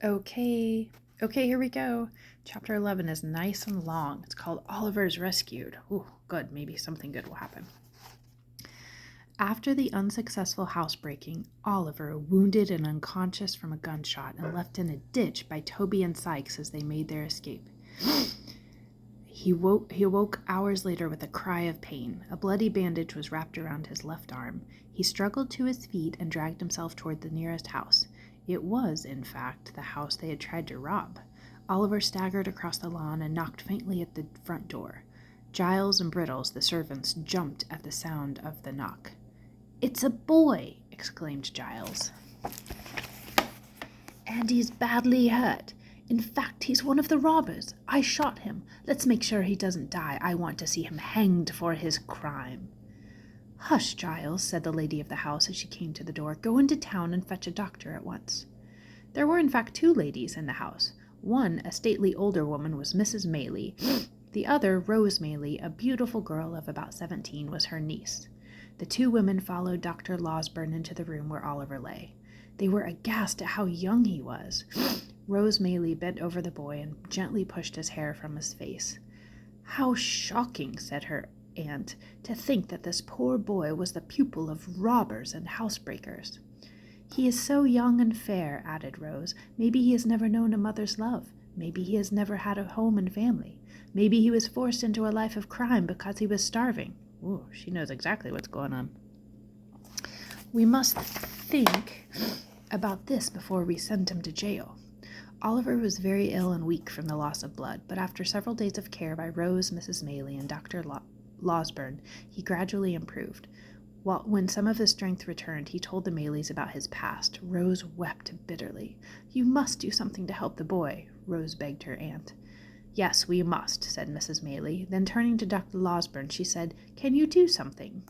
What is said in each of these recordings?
Okay, here we go. Chapter 11 is nice and long. It's called Oliver's Rescued. Ooh, good. Maybe something good will happen. After the unsuccessful housebreaking, Oliver, wounded and unconscious from a gunshot and left in a ditch by Toby and Sykes as they made their escape. He awoke hours later with a cry of pain. A bloody bandage was wrapped around his left arm. He struggled to his feet and dragged himself toward the nearest house. It was, in fact, the house they had tried to rob. Oliver staggered across the lawn and knocked faintly at the front door. Giles and Brittles, the servants, jumped at the sound of the knock. "It's a boy!" exclaimed Giles. "And he's badly hurt. In fact, he's one of the robbers. I shot him. Let's make sure he doesn't die. I want to see him hanged for his crime." "Hush, Giles," said the lady of the house as she came to the door. "Go into town and fetch a doctor at once." There were in fact two ladies in the house. One, a stately older woman, was Mrs. Maylie. The other, Rose Maylie, a beautiful girl of about 17, was her niece. The two women followed Dr. Losberne into the room where Oliver lay. They were aghast at how young he was. Rose Maylie bent over the boy and gently pushed his hair from his face. "How shocking," said her aunt, "to think that this poor boy was the pupil of robbers and housebreakers." "He is so young and fair," added Rose. "Maybe he has never known a mother's love. Maybe he has never had a home and family. Maybe he was forced into a life of crime because he was starving." Ooh, she knows exactly what's going on. "We must think about this before we send him to jail." Oliver was very ill and weak from the loss of blood, but after several days of care by Rose, Mrs. Maylie, and Dr. Losberne, he gradually improved. When some of his strength returned, he told the Maylies about his past. Rose wept bitterly. "You must do something to help the boy," Rose begged her aunt. "Yes, we must," said Mrs. Maylie. Then turning to Dr. Losberne, she said, "Can you do something?"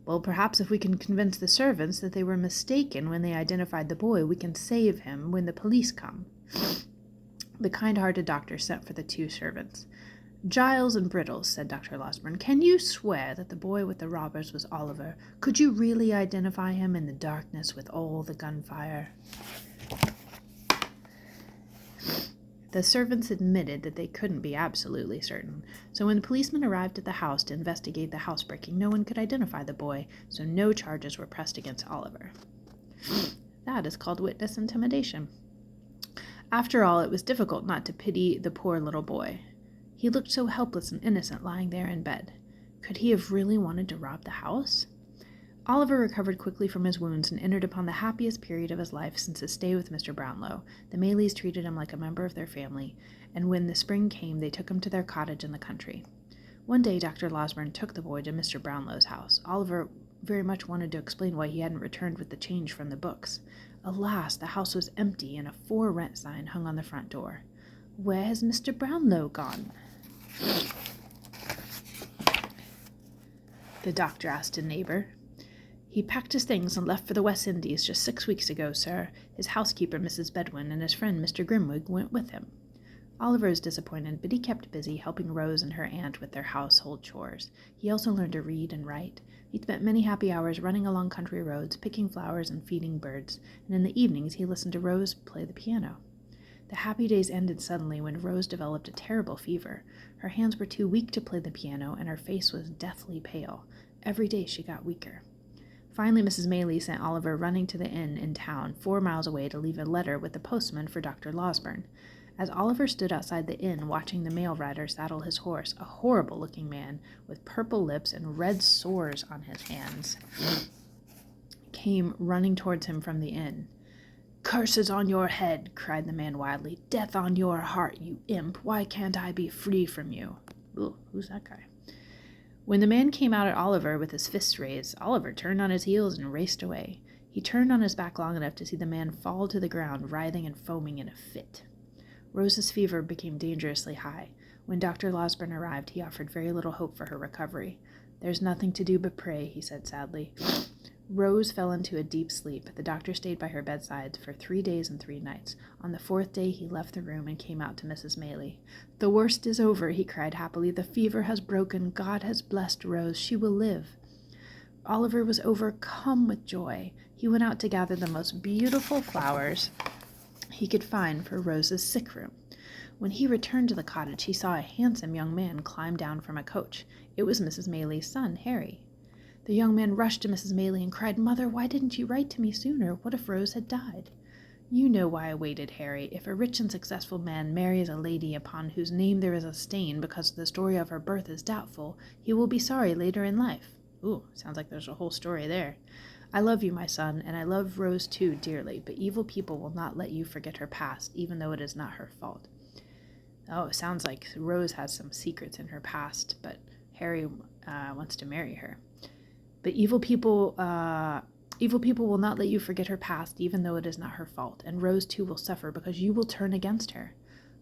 "Well, perhaps if we can convince the servants that they were mistaken when they identified the boy, we can save him when the police come." The kind-hearted doctor sent for the two servants. "Giles and Brittles," said Dr. Losberne, "can you swear that the boy with the robbers was Oliver? Could you really identify him in the darkness with all the gunfire?" The servants admitted that they couldn't be absolutely certain, so when the policemen arrived at the house to investigate the housebreaking, no one could identify the boy, so no charges were pressed against Oliver. That is called witness intimidation. After all, it was difficult not to pity the poor little boy. He looked so helpless and innocent lying there in bed. Could he have really wanted to rob the house? Oliver recovered quickly from his wounds and entered upon the happiest period of his life since his stay with Mr. Brownlow. The Maylies treated him like a member of their family, and when the spring came, they took him to their cottage in the country. One day, Dr. Losberne took the boy to Mr. Brownlow's house. Oliver very much wanted to explain why he hadn't returned with the change from the books. Alas, the house was empty, and a "For Rent" sign hung on the front door. "Where has Mr. Brownlow gone?" the doctor asked a neighbor. "He packed his things and left for the West Indies just 6 weeks ago, sir. His housekeeper, Mrs. Bedwin, and his friend, Mr. Grimwig, went with him." Oliver was disappointed, but he kept busy helping Rose and her aunt with their household chores. He also learned to read and write. He spent many happy hours running along country roads, picking flowers and feeding birds, and in the evenings he listened to Rose play the piano. The happy days ended suddenly when Rose developed a terrible fever. Her hands were too weak to play the piano, and her face was deathly pale. Every day she got weaker. Finally, Mrs. Maylie sent Oliver running to the inn in town, 4 miles away, to leave a letter with the postman for Dr. Losberne. As Oliver stood outside the inn watching the mail rider saddle his horse, a horrible-looking man with purple lips and red sores on his hands came running towards him from the inn. "Curses on your head!" cried the man wildly. "Death on your heart, you imp! Why can't I be free from you?" Ooh, who's that guy? When the man came out at Oliver with his fists raised, Oliver turned on his heels and raced away. He turned on his back long enough to see the man fall to the ground, writhing and foaming in a fit. Rose's fever became dangerously high. When Dr. Losberne arrived, he offered very little hope for her recovery. "There's nothing to do but pray," he said sadly. Rose fell into a deep sleep. The doctor stayed by her bedside for 3 days and 3 nights. On the 4th day he left the room and came out to Mrs. Maylie. "The worst is over," he cried happily. "The fever has broken. God has blessed Rose. She will live." Oliver was overcome with joy. He went out to gather the most beautiful flowers he could find for Rose's sick room. When he returned to the cottage, he saw a handsome young man climb down from a coach. It was Mrs. Maylie's son, Harry. The young man rushed to Mrs. Maylie and cried, "Mother, why didn't you write to me sooner? What if Rose had died?" "You know why I waited, Harry. If a rich and successful man marries a lady upon whose name there is a stain because the story of her birth is doubtful, he will be sorry later in life." Ooh, sounds like there's a whole story there. "I love you, my son, and I love Rose too dearly, but evil people will not let you forget her past, even though it is not her fault." Oh, it sounds like Rose has some secrets in her past, but Harry wants to marry her. "But evil people will not let you forget her past, even though it is not her fault, and Rose too will suffer because you will turn against her."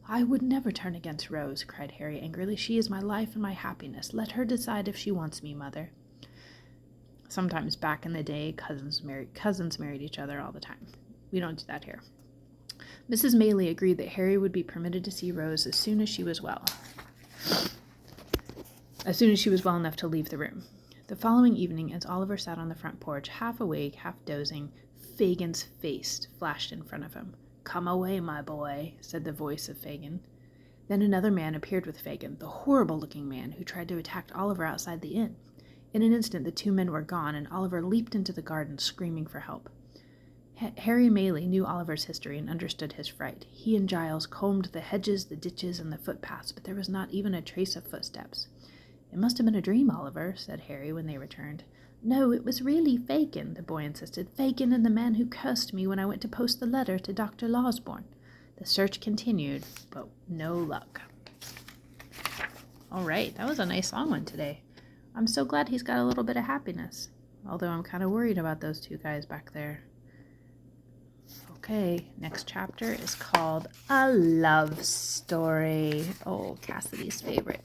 "I would never turn against Rose," cried Harry angrily. "She is my life and my happiness. Let her decide if she wants me, Mother." Sometimes back in the day, cousins married each other all the time. We don't do that here. Mrs. Maylie agreed that Harry would be permitted to see Rose as soon as she was well enough to leave the room. The following evening, as Oliver sat on the front porch, half awake, half dozing, Fagin's face flashed in front of him. "Come away, my boy," said the voice of Fagin. Then another man appeared with Fagin, the horrible-looking man who tried to attack Oliver outside the inn. In an instant, the two men were gone, and Oliver leaped into the garden, screaming for help. Harry Maylie knew Oliver's history and understood his fright. He and Giles combed the hedges, the ditches, and the footpaths, but there was not even a trace of footsteps. "It must have been a dream, Oliver," said Harry when they returned. "No, it was really Fagin," the boy insisted. "Fagin and the man who cursed me when I went to post the letter to Dr. Losborne." The search continued, but no luck. All right, that was a nice long one today. I'm so glad he's got a little bit of happiness, although I'm kind of worried about those two guys back there. Okay, next chapter is called A Love Story. Oh, Cassidy's favorite.